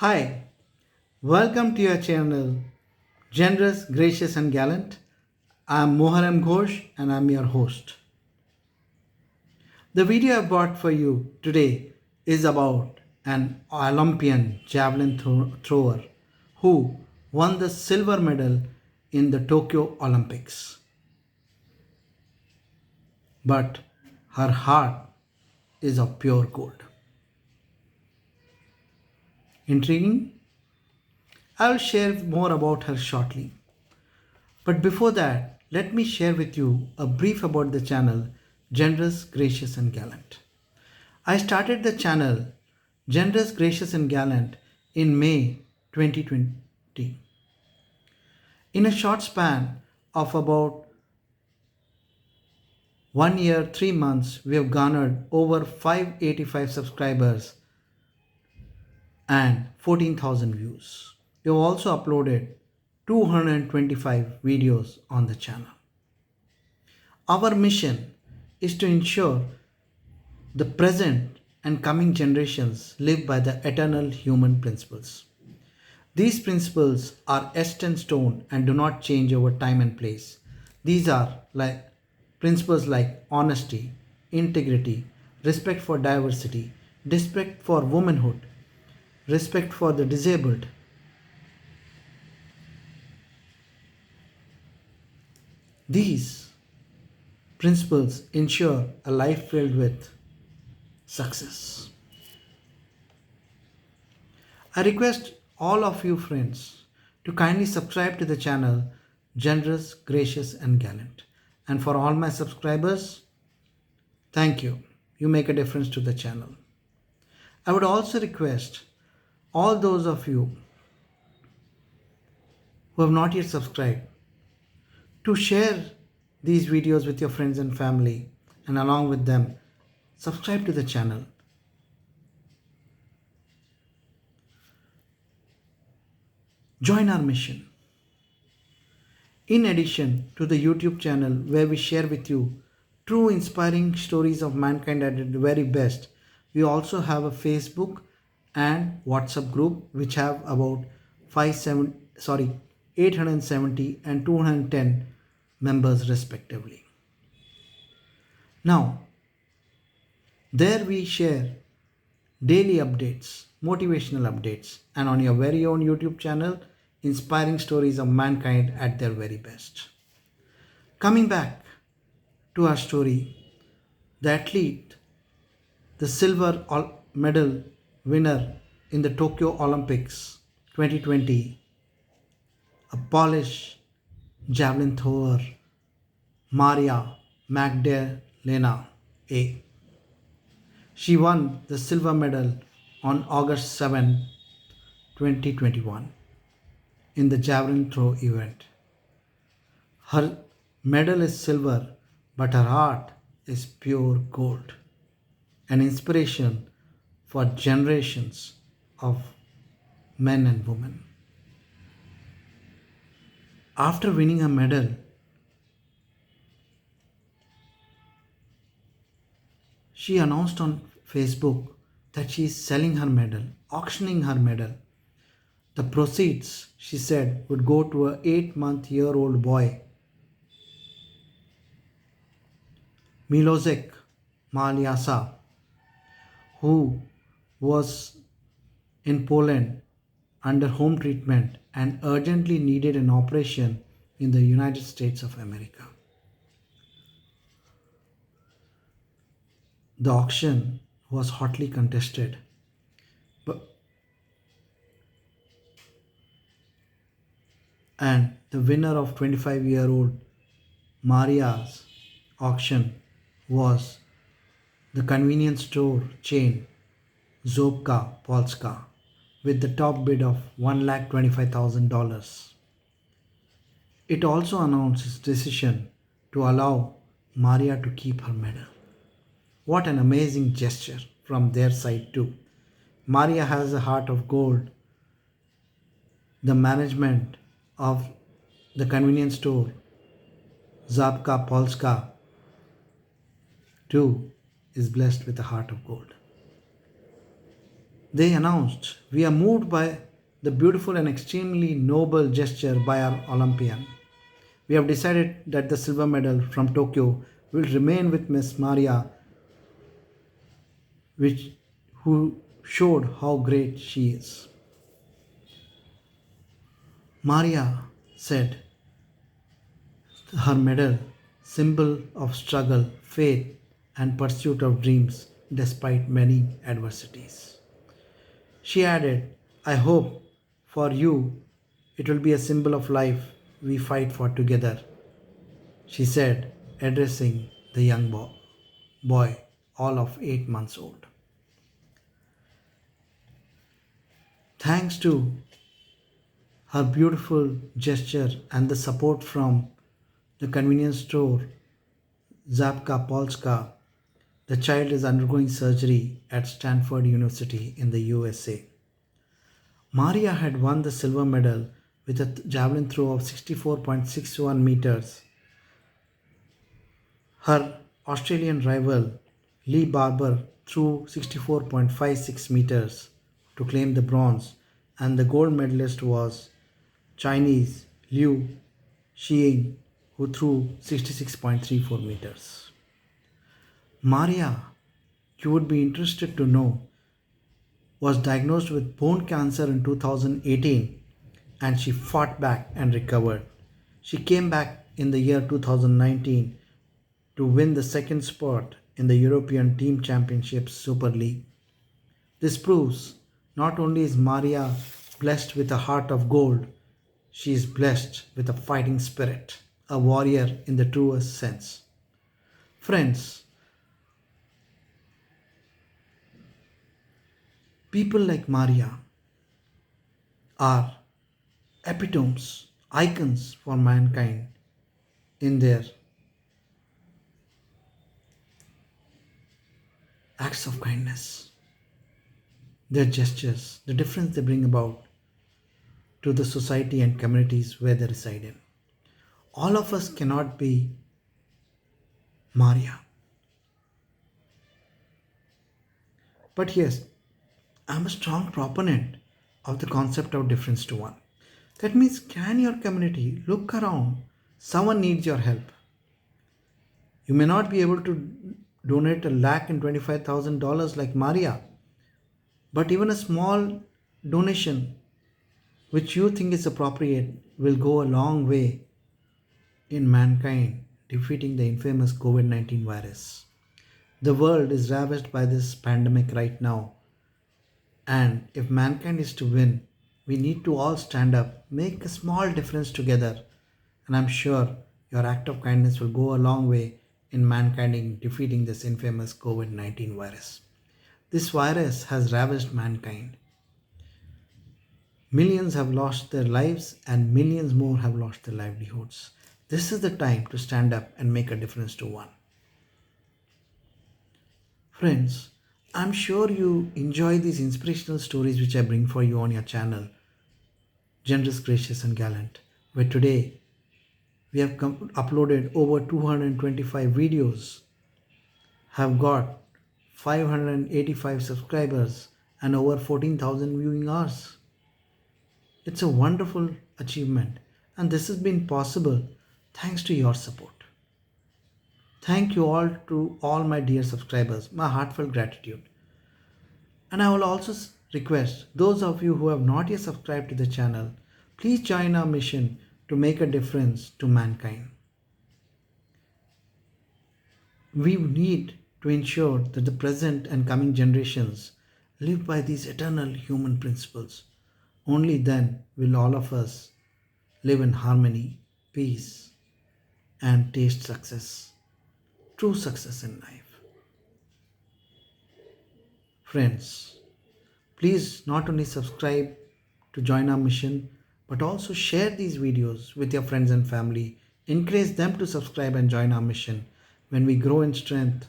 Hi, welcome to your channel, Generous, Gracious, and Gallant. I'm Moharam Ghosh and I'm your host. The video I brought for you today is about an Olympian javelin thrower who won the silver medal in the Tokyo Olympics. But her heart is of pure gold. Intriguing? I'll share more about her shortly. But before that, let me share with you a brief about the channel Generous, Gracious and Gallant. I started the channel Generous, Gracious and Gallant in May 2020. In a short span of about 1 year, 3 months, we have garnered over 585 subscribers and 14,000 views. We have also uploaded 225 videos on the channel. Our mission is to ensure the present and coming generations live by the eternal human principles. These principles are etched in stone and do not change over time and place. These are like principles like honesty, integrity, respect for diversity, respect for womanhood, respect for the disabled. These principles ensure a life filled with success. I request all of you friends to kindly subscribe to the channel Generous, Gracious and Gallant. And for all my subscribers, thank you. You make a difference to the channel. I would also request all those of you who have not yet subscribed to share these videos with your friends and family, and along with them subscribe to the channel. Join our mission. In addition to the YouTube channel where we share with you true inspiring stories of mankind at the very best, we also have a Facebook and WhatsApp group which have about 870 and 210 members respectively. Now, there we share daily updates, motivational updates, and on your very own YouTube channel, inspiring stories of mankind at their very best. Coming back to our story, the athlete, the silver medal winner in the Tokyo Olympics 2020, a Polish javelin thrower, Maria Magdalena A. She won the silver medal on August 7, 2021 in the javelin throw event. Her medal is silver, but her heart is pure gold, an inspiration for generations of men and women. After winning a medal, she announced on Facebook that she is selling her medal, auctioning her medal. The proceeds, she said, would go to a 8-month-year-old boy, Milosek Maliasa, who was in Poland under home treatment and urgently needed an operation in the United States of America. The auction was hotly contested, but and the winner of 25-year-old Maria's auction was the convenience store chain Zobka Polska with the top bid of $125,000. It also announced its decision to allow Maria to keep her medal. What an amazing gesture from their side too. Maria has a heart of gold. The management of the convenience store Zabka Polska too is blessed with a heart of gold. They announced, "We are moved by the beautiful and extremely noble gesture by our Olympian. We have decided that the silver medal from Tokyo will remain with Miss Maria, which, who showed how great she is." Maria said her medal, symbol of struggle, faith, and pursuit of dreams despite many adversities. She added, "I hope for you it will be a symbol of life we fight for together," she said, addressing the young boy, all of 8 months old. Thanks to her beautiful gesture and the support from the convenience store Zapka Polska, the child is undergoing surgery at Stanford University in the USA. Maria had won the silver medal with a javelin throw of 64.61 meters. Her Australian rival Lee Barber threw 64.56 meters to claim the bronze, and the gold medalist was Chinese Liu Xiying, who threw 66.34 meters. Maria, you would be interested to know, was diagnosed with bone cancer in 2018 and she fought back and recovered. She came back in the year 2019 to win the second spot in the European Team Championships Super League. This proves not only is Maria blessed with a heart of gold, she is blessed with a fighting spirit, a warrior in the truest sense. Friends, people like Maria are epitomes, icons for mankind in their acts of kindness, their gestures, the difference they bring about to the society and communities where they reside in. All of us cannot be Maria. But yes, I'm a strong proponent of the concept of difference to one. That means, can your community look around? Someone needs your help. You may not be able to donate $1,25,000 like Maria, but even a small donation which you think is appropriate will go a long way in mankind defeating the infamous COVID 19 virus. The world is ravaged by this pandemic right now, and if mankind is to win, we need to all stand up, make a small difference together, and I'm sure your act of kindness will go a long way in mankind in defeating this infamous COVID 19 virus. This virus has ravaged mankind. Millions have lost their lives, and millions more have lost their livelihoods. This is the time to stand up and make a difference to one. Friends, I'm sure you enjoy these inspirational stories which I bring for you on your channel, Generous, Gracious, and Gallant, where today we have uploaded over 225 videos, have got 585 subscribers, and over 14,000 viewing hours. It's a wonderful achievement, and this has been possible thanks to your support. Thank you all to all my dear subscribers, my heartfelt gratitude. And I will also request those of you who have not yet subscribed to the channel, please join our mission to make a difference to mankind. We need to ensure that the present and coming generations live by these eternal human principles. Only then will all of us live in harmony, peace, and taste success, true success in life. Friends, please not only subscribe to join our mission, but also share these videos with your friends and family. Encourage them to subscribe and join our mission. When we grow in strength,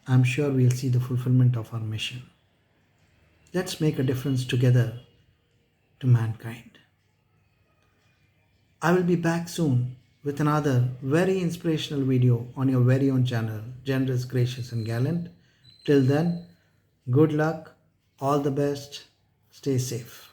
I'm sure we'll see the fulfillment of our mission. Let's make a difference together to mankind. I will be back soon with another very inspirational video on your very own channel, Generous, Gracious, and Gallant. Till then, good luck, All the best. Stay safe.